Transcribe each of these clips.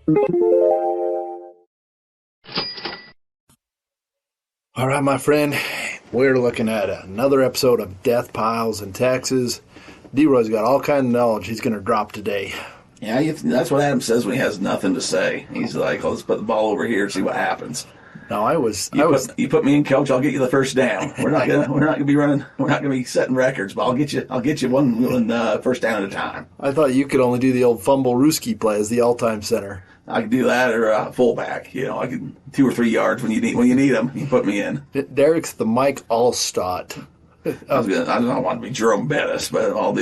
All right, my friend, we're looking at another episode of Deathpiles in Texas. D-Roy's got all kinds of knowledge he's going to drop today. Yeah, that's what Adam says when he has nothing to say. He's like, "Let's put the ball over here and see what happens." No, You put me in, coach. I'll get you the first down. We're not gonna be running. We're not gonna be setting records, but I'll get you one first down at a time. I thought you could only do the old fumble Rooski play as the all-time center. I could do that or fullback. You know, I could 2 or 3 yards when you need them. You put me in. Derek's the Mike Allstott. I don't want to be Jerome Bettis, but I'll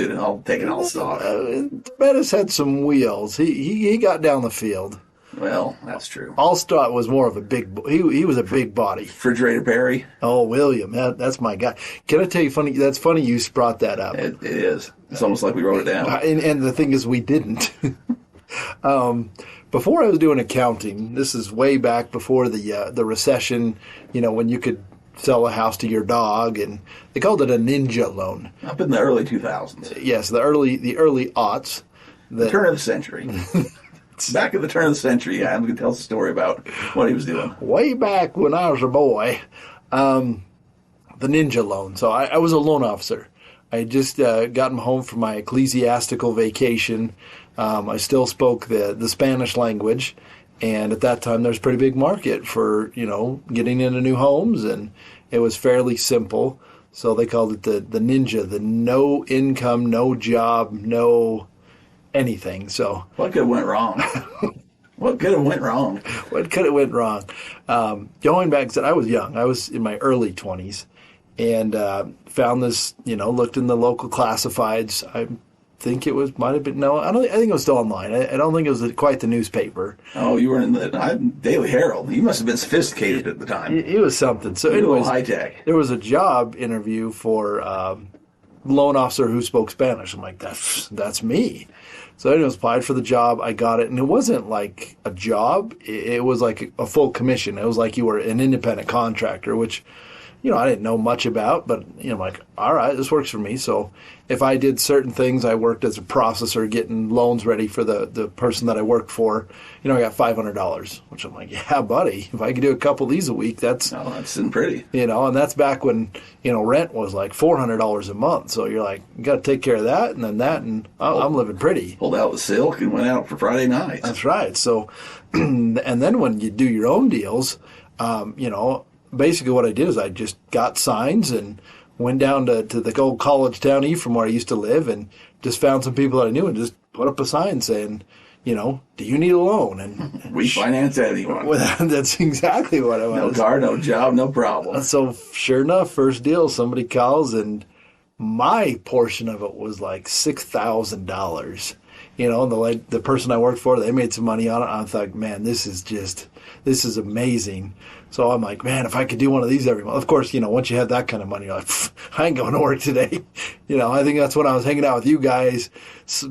take an Allstott. Bettis had some wheels. He got down the field. Well, that's true. Allstott was more of a big. He was a big body. Refrigerator Perry. Oh, William, that's my guy. Can I tell you funny? That's funny you brought that up. It is. It's almost like we wrote it down. And the thing is, we didn't. Before I was doing accounting, this is way back before the recession. You know, when you could sell a house to your dog, and they called it a ninja loan. Up in the early 2000s. Yes, the early aughts. The turn of the century. Back at the turn of the century, yeah, I'm going to tell us a story about what he was doing. Way back when I was a boy, the ninja loan. So I was a loan officer. I had just gotten home from my ecclesiastical vacation. I still spoke the Spanish language, and at that time there was a pretty big market for, getting into new homes, and it was fairly simple. So they called it the ninja, the no income, no job, no anything. So what could have went wrong? What could have went wrong? What could have went wrong? Going back, I was young. I was in my early 20s, and found this. Looked in the local classifieds. I think it might have been I think it was still online. I don't think it was quite the newspaper. Oh, you were in the Daily Herald. You must have been sophisticated at the time. It was something. So, anyways, high tech. There was a job interview for loan officer who spoke Spanish. I'm like, that's me. So anyways, applied for the job. I got it, and it wasn't like a job. It was like a full commission. It was like you were an independent contractor, which, I didn't know much about, but, I'm like, all right, this works for me. So if I did certain things, I worked as a processor getting loans ready for the person that I worked for. I got $500, which I'm like, yeah, buddy, if I could do a couple of these a week, that's pretty. And that's back when, rent was like $400 a month. So you're like, you got to take care of that and then that, and I'm living pretty. Pulled out the silk and went out for Friday nights. That's right. So, and then when you do your own deals, basically what I did is I just got signs and went down to the old college town Ephraim where I used to live, and just found some people that I knew and just put up a sign saying, do you need a loan? And we finance anyone. That's exactly what I was. No car, no job, no problem. So sure enough, first deal, somebody calls, and my portion of it was like $6,000. And the person I worked for, they made some money on it. I thought, man, this is amazing. So I'm like, man, if I could do one of these every month. Of course, once you have that kind of money, you're like, I ain't going to work today. I think that's when I was hanging out with you guys,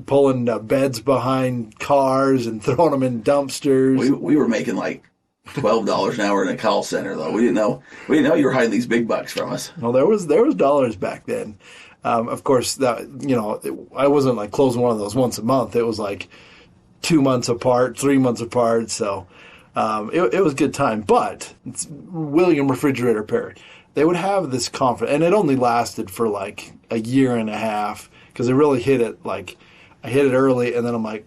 pulling beds behind cars and throwing them in dumpsters. We were making like $12 an hour in a call center, though. We didn't know you were hiding these big bucks from us. Well, there was dollars back then. Of course, that I wasn't like closing one of those once a month. It was like 2 months apart, 3 months apart. So it was a good time. But it's William Refrigerator Perry. They would have this conference, and it only lasted for like a year and a half because they really hit it. Like I hit it early, and then I'm like,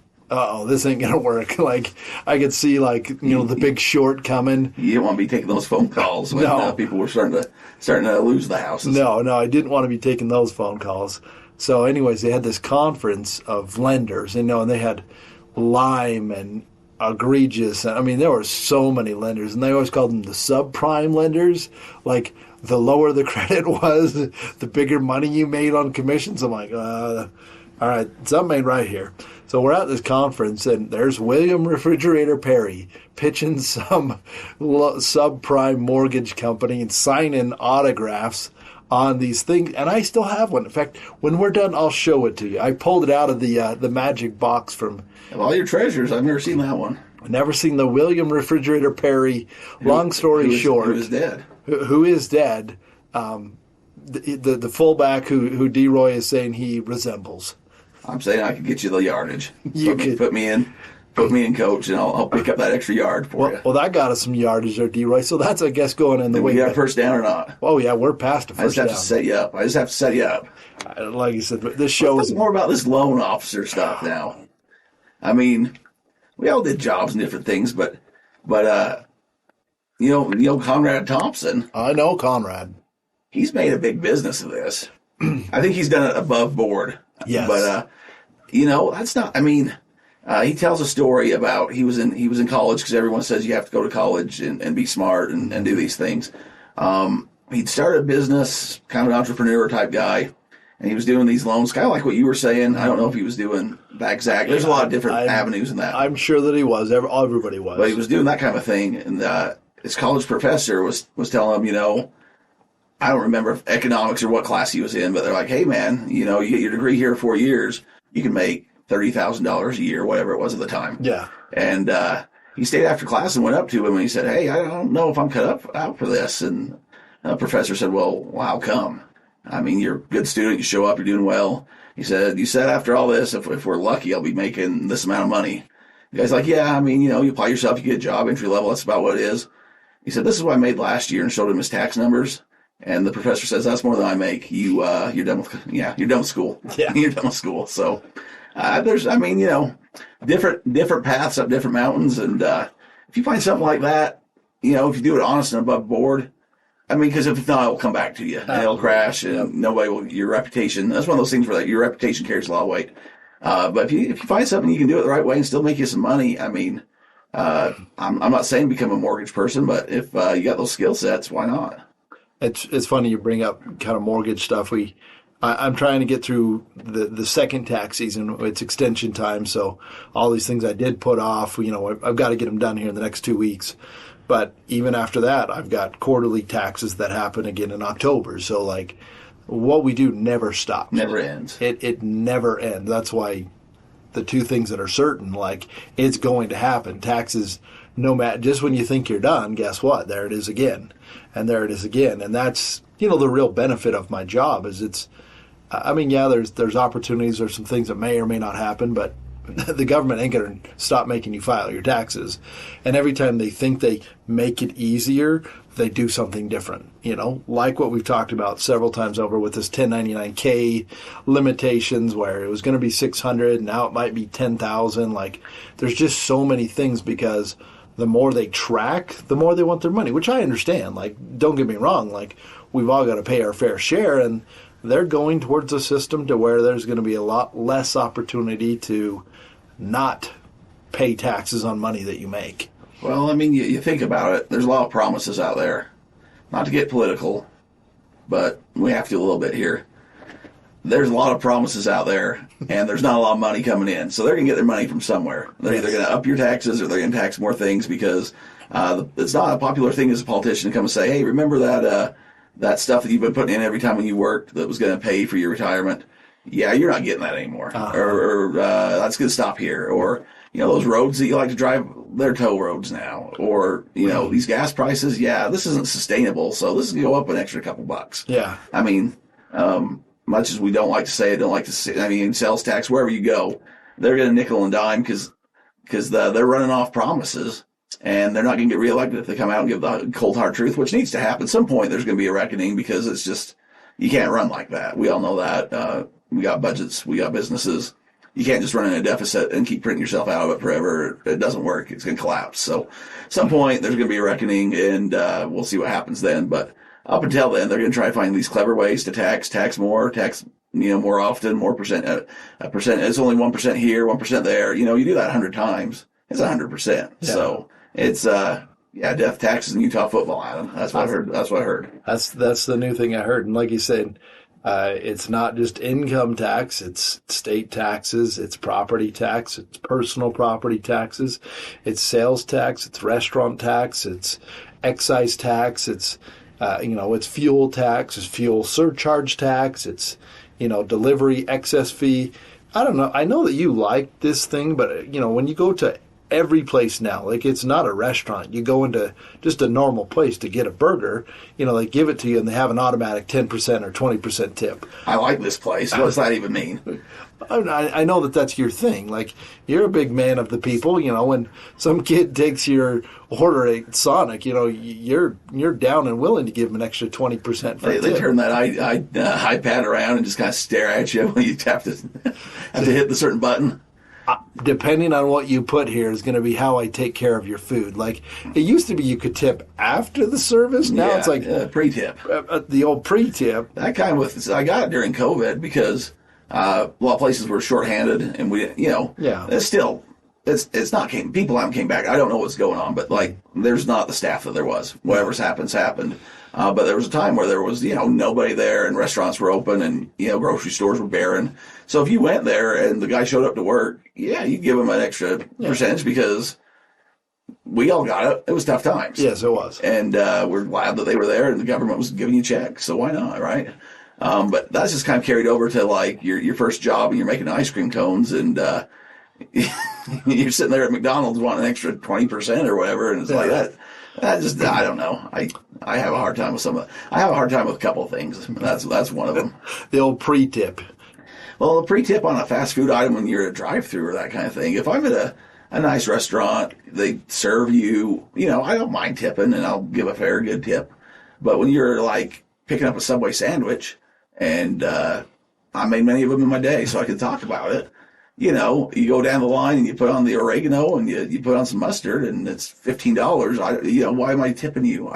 this ain't gonna work. Like I could see the Big Short coming. You didn't want to be taking those phone calls when people were starting to lose the houses. No, I didn't want to be taking those phone calls. So anyways, they had this conference of lenders, and they had Lime and Egregious. I mean, there were so many lenders, and they always called them the subprime lenders. Like the lower the credit was, the bigger money you made on commissions. I'm like, all right, something ain't right here. So we're at this conference, and there's William Refrigerator Perry pitching some subprime mortgage company and signing autographs on these things. And I still have one. In fact, when we're done, I'll show it to you. I pulled it out of the magic box from... Of all your treasures, I've never seen that one. I've never seen the William Refrigerator Perry. Long story short... Who is dead. Who is dead. The fullback who D-Roy is saying he resembles. I'm saying I could get you the yardage. You could put me in put me in coach, and I'll pick up that extra yard for you. Well, that got us some yardage there, D-Roy. So that's, I guess, going in the way. We got first down or not? Oh, yeah, we're past the first down. I just have to set you up. Like you said, this show is more about this loan officer stuff now. I mean, we all did jobs and different things, but you know Conrad Thompson. I know Conrad. He's made a big business of this. I think he's done it above board. Yes. But that's not. I mean, he tells a story about he was in college, because everyone says you have to go to college and be smart and do these things. He'd started a business, kind of an entrepreneur type guy. And he was doing these loans, kind of like what you were saying. I don't know if he was doing that exact. There's a lot of different avenues in that. I'm sure that he was. Everybody was. But he was doing that kind of thing. And his college professor was telling him, I don't remember economics or what class he was in, but they're like, hey, man, you get your degree here 4 years. You can make $30,000 a year, whatever it was at the time. Yeah. And he stayed after class and went up to him and he said, hey, I don't know if I'm cut out for this. And the professor said, well, how come? I mean, you're a good student. You show up. You're doing well. He said, you said after all this, if we're lucky, I'll be making this amount of money. The guy's like, yeah, I mean, you apply yourself, you get a job, entry level. That's about what it is. He said, this is what I made last year, and showed him his tax numbers. And the professor says, that's more than I make. You're done with school. Yeah. You're done with school. So different paths up different mountains. And if you find something like that, if you do it honest and above board, I mean, because if not, it will come back to you, and it'll crash, and nobody will. Your reputation. That's one of those things where your reputation carries a lot of weight. But if you find something you can do it the right way and still make you some money, I mean, I'm not saying become a mortgage person, but if you got those skill sets, why not? It's funny you bring up kind of mortgage stuff. I'm trying to get through the second tax season. It's extension time, so all these things I did put off. I've got to get them done here in the next 2 weeks. But even after that, I've got quarterly taxes that happen again in October. So, what we do never stops. Never ends. It never ends. That's why the two things that are certain, it's going to happen. Taxes, no matter, just when you think you're done, guess what? There it is again. And there it is again. And that's, the real benefit of my job is there's opportunities, there's some things that may or may not happen, but the government ain't going to stop making you file your taxes. And every time they think they make it easier, they do something different, like what we've talked about several times over with this 1099K limitations, where it was going to be 600, now it might be 10,000. There's just so many things, because the more they track, the more they want their money, which I understand. Don't get me wrong, we've all got to pay our fair share, and they're going towards a system to where there's going to be a lot less opportunity to not pay taxes on money that you make. Well, I mean, you think about it. There's a lot of promises out there. Not to get political, but we have to a little bit here. There's a lot of promises out there, and there's not a lot of money coming in. So they're going to get their money from somewhere. They're either going to up your taxes, or they're going to tax more things, because it's not a popular thing as a politician to come and say, hey, remember that stuff that you've been putting in every time when you worked that was going to pay for your retirement? Yeah, you're not getting that anymore. Or that's going to stop here. Or, those roads that you like to drive, they're toll roads now. Or, these gas prices, this isn't sustainable, so this is going to go up an extra couple bucks. Yeah. I mean, much as we don't like to say it, sales tax, wherever you go, they're going to nickel and dime because they're running off promises. And they're not going to get reelected if they come out and give the cold hard truth, which needs to happen. At some point, there's going to be a reckoning, because it's just, you can't run like that. We all know that. We got budgets. We got businesses. You can't just run in a deficit and keep printing yourself out of it forever. It doesn't work. It's going to collapse. So at some point, there's going to be a reckoning, and we'll see what happens then. But up until then, they're going to try to find these clever ways to tax more, more often, more percent. A percent. It's only 1% here, 1% there. You do that 100 times. It's 100%. Yeah. So it's death taxes in Utah football, Adam. That's what I heard. That's the new thing I heard. And like you said, it's not just income tax, it's state taxes, it's property tax, it's personal property taxes, it's sales tax, it's restaurant tax, it's excise tax, it's it's fuel tax, it's fuel surcharge tax, it's delivery excess fee. I don't know. I know that you like this thing, but when you go to every place now. Like, it's not a restaurant. You go into just a normal place to get a burger, they give it to you and they have an automatic 10% or 20% tip. I like this place. What does that even mean? I know that's your thing. Like, you're a big man of the people. When some kid takes your order at Sonic, you're down and willing to give them an extra 20% for They turn that iPad around and just kind of stare at you when you have to hit the certain button. Depending on what you put here is going to be how I take care of your food. Like, it used to be you could tip after the service. Now it's like pre-tip. The old pre-tip. That kind of I got it during COVID because a lot of places were shorthanded, and it's not people haven't came back. I don't know what's going on, but like there's not the staff that there was. Whatever's happened. But there was a time where there was nobody there, and restaurants were open, and grocery stores were barren. So if you went there and the guy showed up to work, you give him an extra percentage because we all got it. It was tough times. Yes, it was. And we're glad that they were there and the government was giving you checks. So why not, right? But that's just kind of carried over to like your first job and you're making ice cream cones and you're sitting there at McDonald's wanting an extra 20% or whatever. And it's like that. I don't know. I have a hard time with I have a hard time with a couple of things. That's one of them. The old pre-tip. Well, the pre-tip on a fast food item when you're at a drive-thru or that kind of thing. If I'm at a nice restaurant, they serve you, I don't mind tipping and I'll give a fair good tip. But when you're like picking up a Subway sandwich and I made many of them in my day so I could talk about it. You go down the line and you put on the oregano and you put on some mustard and it's $15. Why am I tipping you?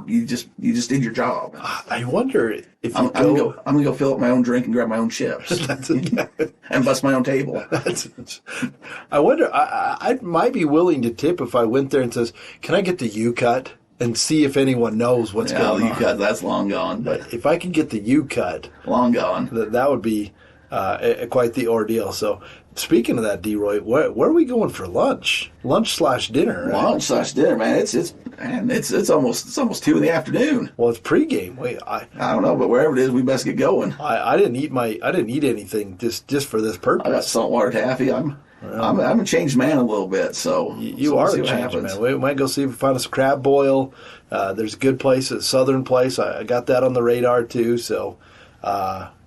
You just did your job. I wonder if I'm gonna go fill up my own drink and grab my own chips and bust my own table. I wonder. I might be willing to tip if I went there and says, "Can I get the U-cut?" and see if anyone knows what's going on. The U-cut, that's long gone. But if I can get the U-cut, long gone. That would be quite the ordeal. So. Speaking of that, D-Roy, where are we going for lunch? Lunch/dinner, right? Lunch/dinner, man. It's almost 2 p.m. Well, it's pregame. I don't know, but wherever it is, we best get going. I didn't eat anything just for this purpose. I got saltwater taffy. I'm a changed man a little bit, so you are a changed man. We might go see if we find us a crab boil. There's a good place, a southern place. I got that on the radar too. So.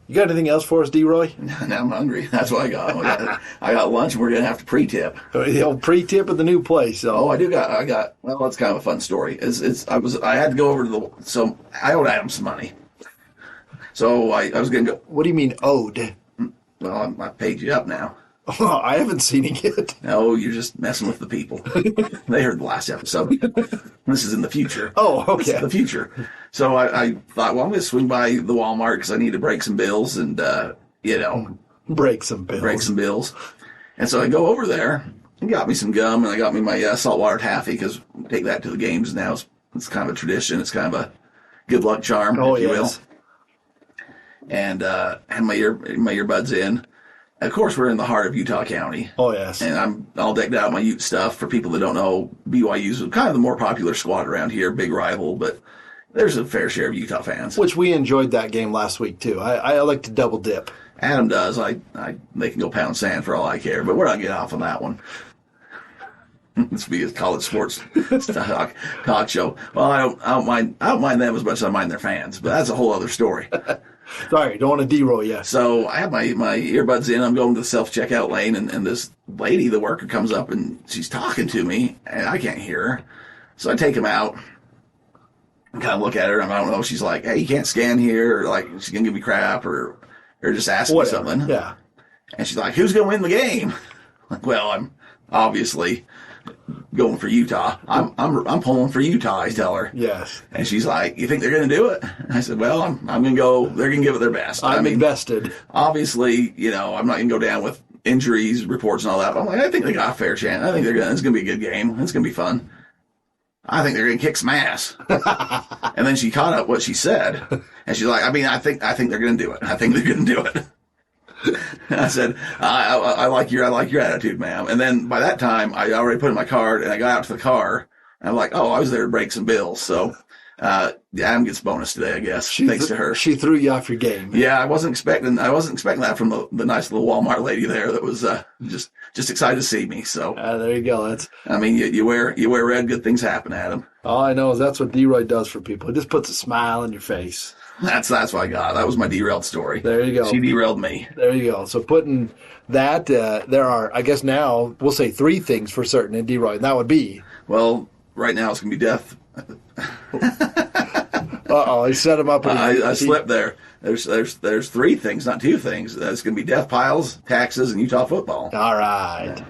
You got anything else for us, D-Roy? Now I'm hungry. That's what I got. I got lunch, and we're going to have to pre-tip. The old pre-tip at the new place. So. Oh, I got. Well, that's kind of a fun story. I had to go over to so I owed Adam some money. So I was going to go. What do you mean owed? Well, I paid you up now. Oh, I haven't seen it yet. No, you're just messing with the people. They heard the last episode. This is in the future. Oh, okay. This is the future. So I thought, well, I'm going to swing by the Walmart because I need to break some bills and, break some bills. And so I go over there and got me some gum and I got me my saltwater taffy because we take that to the games now. It's kind of a tradition. It's kind of a good luck charm, if you will. And had my earbuds in. Of course, we're in the heart of Utah County. Oh, yes. And I'm all decked out in my Ute stuff. For people that don't know, BYU's kind of the more popular squad around here, big rival, but there's a fair share of Utah fans. Which we enjoyed that game last week, too. I like to double dip. Adam does. They can go pound sand for all I care, but we're not getting off on that one. It's be a college sports talk show. Well, I don't mind them as much as I mind their fans, but that's a whole other story. Sorry, don't want to derail you. So I have my earbuds in. I'm going to the self-checkout lane, and this lady, the worker, comes up, and she's talking to me, and I can't hear her. So I take them out and kind of look at her, and I don't know. She's like, hey, you can't scan here, or like she's going to give me crap, or just ask me something. Yeah. And she's like, who's going to win the game? Like, well, I'm obviously going for Utah. I'm pulling for Utah, I tell her. Yes. And she's like, you think they're going to do it? And I said, well, I'm going to go. They're going to give it their best. I'm invested. Obviously, I'm not going to go down with injuries, reports, and all that. But I'm like, I think they got a fair chance. I think it's going to be a good game. It's going to be fun. I think they're going to kick some ass. And then she caught up what she said. And she's like, I think they're going to do it. I think they're going to do it. I said, I like your attitude, ma'am. And then by that time, I already put in my card and I got out to the car and I'm like, oh, I was there to break some bills. So Adam gets bonus today, I guess, thanks to her. She threw you off your game. Yeah, I wasn't expecting that from the nice little Walmart lady there that was just excited to see me. So there you go. You wear red, good things happen, Adam. All I know is that's what D-Roy does for people. He just puts a smile on your face. That's what I got. That was my derailed story. There you go. She derailed me. There you go. So putting that, there are, I guess now, we'll say 3 things for certain in D-Roy, and that would be? Well, right now it's going to be death. Uh-oh, he set him up. I slipped there. There's 3 things, not 2 things. It's going to be Deathpiles, taxes, and Utah football. All right.